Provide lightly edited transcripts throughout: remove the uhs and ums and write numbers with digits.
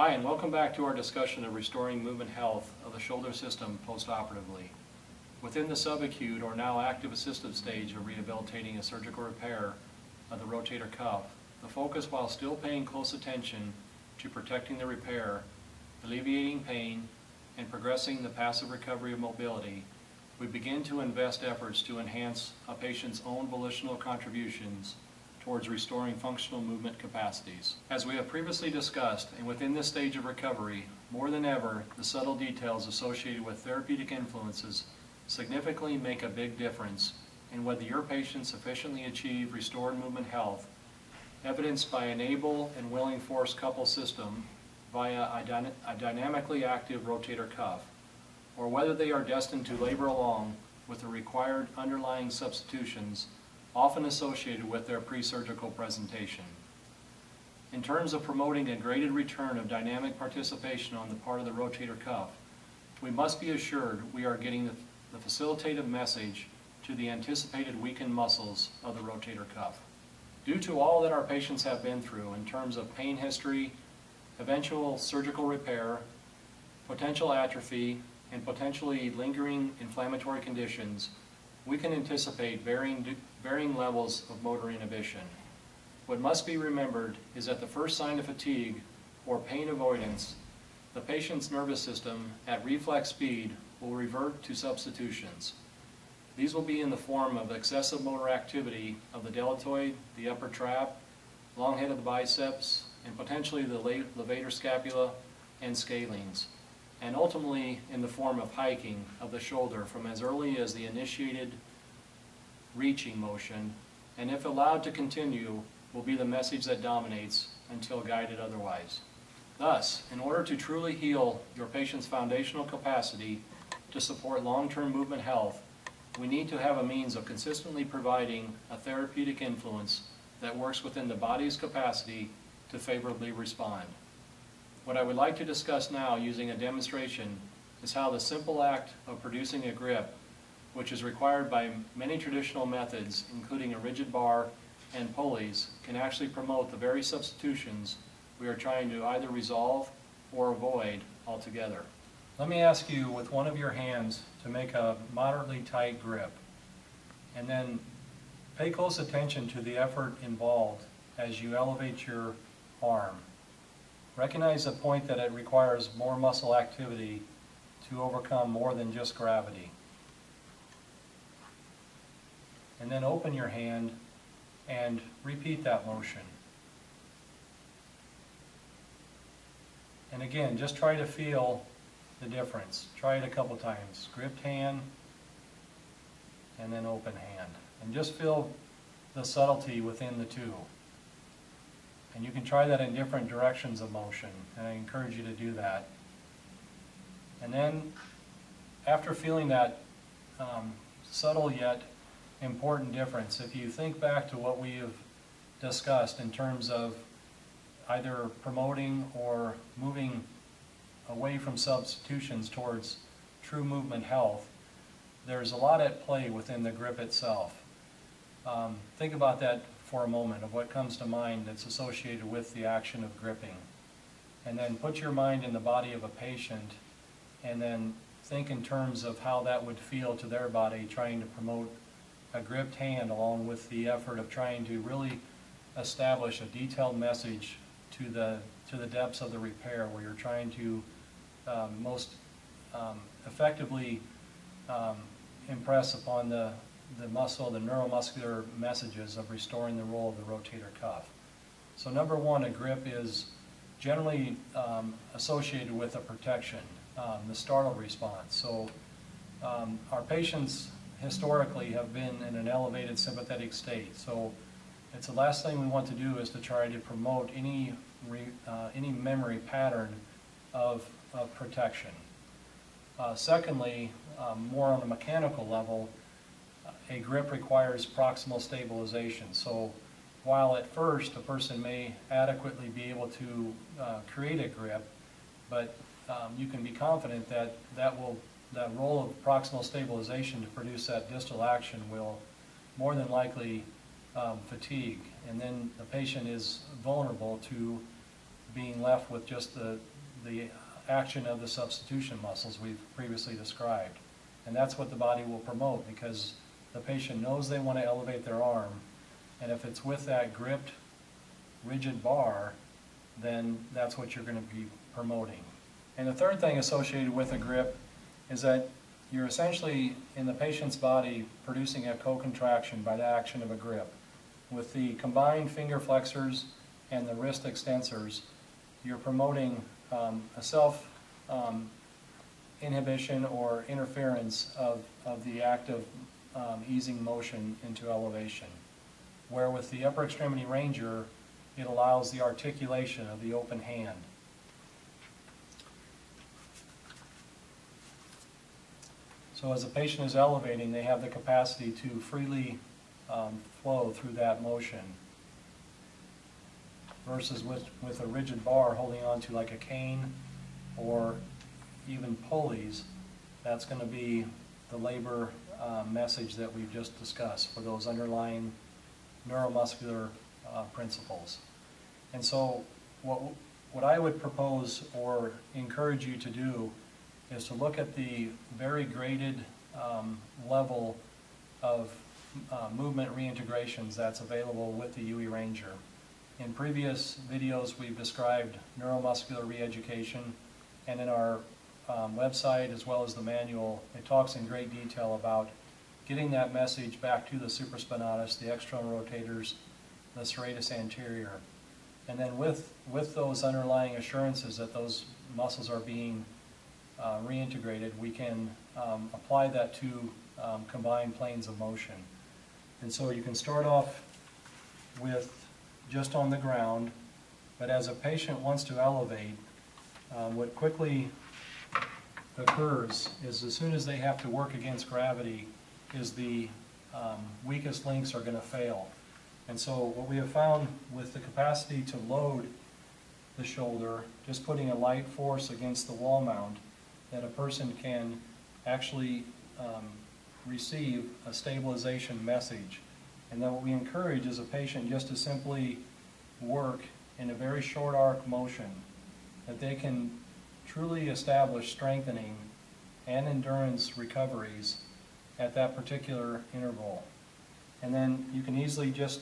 Hi, and welcome back to our discussion of restoring movement health of the shoulder system postoperatively. Within the subacute or now active assistive stage of rehabilitating a surgical repair of the rotator cuff, the focus, while still paying close attention to protecting the repair, alleviating pain, and progressing the passive recovery of mobility, we begin to invest efforts to enhance a patient's own volitional contributions towards restoring functional movement capacities. As we have previously discussed, and within this stage of recovery, more than ever, the subtle details associated with therapeutic influences significantly make a big difference in whether your patients sufficiently achieve restored movement health, evidenced by an able and willing force couple system via a dynamically active rotator cuff, or whether they are destined to labor along with the required underlying substitutions often associated with their pre-surgical presentation. In terms of promoting a graded return of dynamic participation on the part of the rotator cuff, we must be assured we are getting the facilitative message to the anticipated weakened muscles of the rotator cuff. Due to all that our patients have been through in terms of pain history, eventual surgical repair, potential atrophy, and potentially lingering inflammatory conditions, we can anticipate varying levels of motor inhibition. What must be remembered is that the first sign of fatigue or pain avoidance, the patient's nervous system at reflex speed will revert to substitutions. These will be in the form of excessive motor activity of the deltoid, the upper trap, long head of the biceps, and potentially the levator scapula and scalenes, and ultimately in the form of hiking of the shoulder from as early as the initiated reaching motion, and if allowed to continue, will be the message that dominates until guided otherwise. Thus, in order to truly heal your patient's foundational capacity to support long-term movement health, we need to have a means of consistently providing a therapeutic influence that works within the body's capacity to favorably respond. What I would like to discuss now using a demonstration is how the simple act of producing a grip, which is required by many traditional methods, including a rigid bar and pulleys, can actually promote the very substitutions we are trying to either resolve or avoid altogether. Let me ask you with one of your hands to make a moderately tight grip, and then pay close attention to the effort involved as you elevate your arm. Recognize the point that it requires more muscle activity to overcome more than just gravity. And then open your hand and repeat that motion. And again, just try to feel the difference. Try it a couple times. Gripped hand and then open hand. And just feel the subtlety within the two. And you can try that in different directions of motion, and I encourage you to do that. And then, after feeling that subtle yet important difference, if you think back to what we have discussed in terms of either promoting or moving away from substitutions towards true movement health, there's a lot at play within the grip itself. Think about that for a moment, of what comes to mind that's associated with the action of gripping. And then put your mind in the body of a patient, and then think in terms of how that would feel to their body, trying to promote a gripped hand along with the effort of trying to really establish a detailed message to the depths of the repair, where you're trying to most effectively impress upon the muscle, the neuromuscular messages of restoring the role of the rotator cuff. So number one, a grip is generally associated with a protection, the startle response. So our patients historically have been in an elevated sympathetic state. So it's the last thing we want to do is to try to promote any memory pattern of protection. Secondly, more on a mechanical level, a grip requires proximal stabilization. So while at first a person may adequately be able to create a grip, but you can be confident that that role of proximal stabilization to produce that distal action will more than likely fatigue, and then the patient is vulnerable to being left with just the action of the substitution muscles we've previously described. And that's what the body will promote, because the patient knows they want to elevate their arm, and if it's with that gripped, rigid bar, then that's what you're going to be promoting. And the third thing associated with a grip is that you're essentially, in the patient's body, producing a co-contraction by the action of a grip. With the combined finger flexors and the wrist extensors, you're promoting a self inhibition or interference of the act of easing motion into elevation. Where with the upper extremity ranger, it allows the articulation of the open hand. So as the patient is elevating, they have the capacity to freely flow through that motion, versus with a rigid bar holding on to like a cane or even pulleys. That's going to be the labor message that we've just discussed for those underlying neuromuscular principles. And so what I would propose or encourage you to do is to look at the very graded level of movement reintegrations that's available with the UE Ranger. In previous videos we've described neuromuscular reeducation, and in our website as well as the manual, it talks in great detail about getting that message back to the supraspinatus, the external rotators, the serratus anterior. And then with those underlying assurances that those muscles are being reintegrated, we can apply that to combined planes of motion. And so you can start off with just on the ground, but as a patient wants to elevate, what quickly occurs is as soon as they have to work against gravity, is the weakest links are going to fail. And so what we have found with the capacity to load the shoulder, just putting a light force against the wall mount, that a person can actually receive a stabilization message. And then what we encourage is a patient just to simply work in a very short arc motion, that they can truly establish strengthening and endurance recoveries at that particular interval. And then you can easily just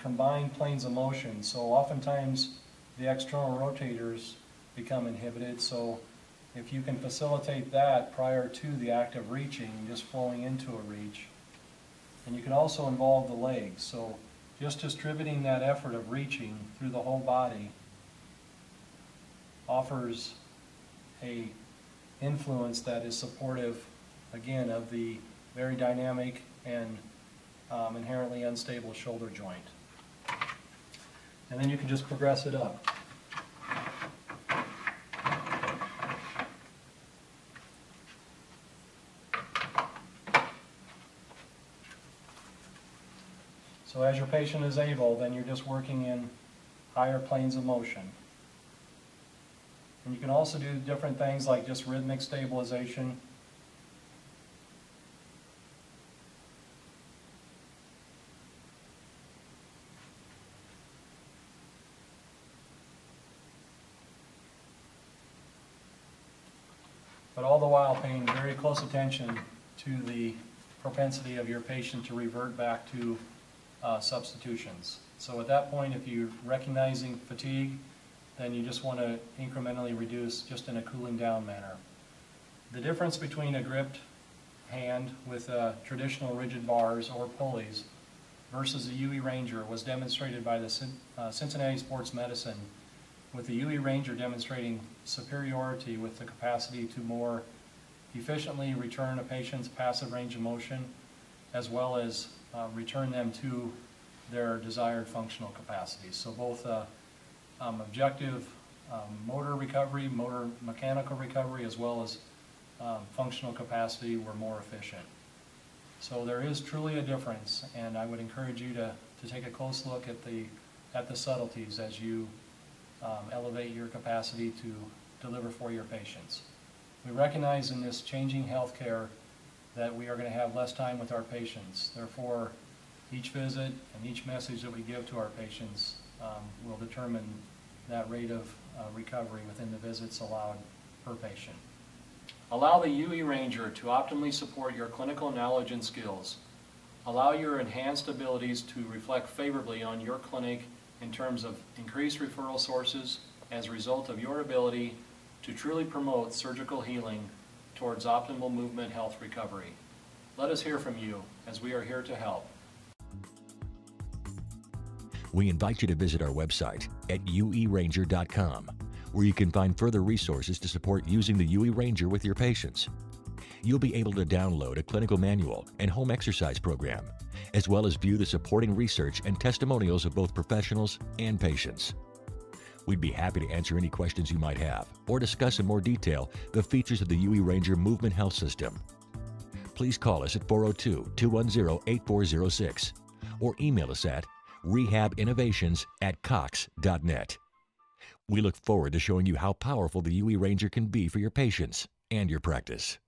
combine planes of motion. So oftentimes the external rotators become inhibited. So if you can facilitate that prior to the act of reaching, just flowing into a reach. And you can also involve the legs. So just distributing that effort of reaching through the whole body offers a influence that is supportive, again, of the very dynamic and inherently unstable shoulder joint. And then you can just progress it up. So as your patient is able, then you're just working in higher planes of motion. And you can also do different things like just rhythmic stabilization. But all the while paying very close attention to the propensity of your patient to revert back to substitutions. So at that point, if you're recognizing fatigue, then you just want to incrementally reduce just in a cooling down manner. The difference between a gripped hand with traditional rigid bars or pulleys versus a UE Ranger was demonstrated by the Cincinnati Sports Medicine, with the UE Ranger demonstrating superiority with the capacity to more efficiently return a patient's passive range of motion, as well as return them to their desired functional capacities. So both objective motor recovery, motor mechanical recovery, as well as functional capacity were more efficient. So there is truly a difference, and I would encourage you to take a close look at the subtleties as you elevate your capacity to deliver for your patients. We recognize in this changing healthcare that we are going to have less time with our patients. Therefore, each visit and each message that we give to our patients will determine that rate of recovery within the visits allowed per patient. Allow the UE Ranger to optimally support your clinical knowledge and skills. Allow your enhanced abilities to reflect favorably on your clinic in terms of increased referral sources as a result of your ability to truly promote surgical healing towards optimal movement health recovery. Let us hear from you, as we are here to help. We invite you to visit our website at ueranger.com, where you can find further resources to support using the UE Ranger with your patients. You'll be able to download a clinical manual and home exercise program, as well as view the supporting research and testimonials of both professionals and patients. We'd be happy to answer any questions you might have or discuss in more detail the features of the UE Ranger Movement Health System. Please call us at 402-210-8406 or email us at rehabinnovations@cox.net. We look forward to showing you how powerful the UE Ranger can be for your patients and your practice.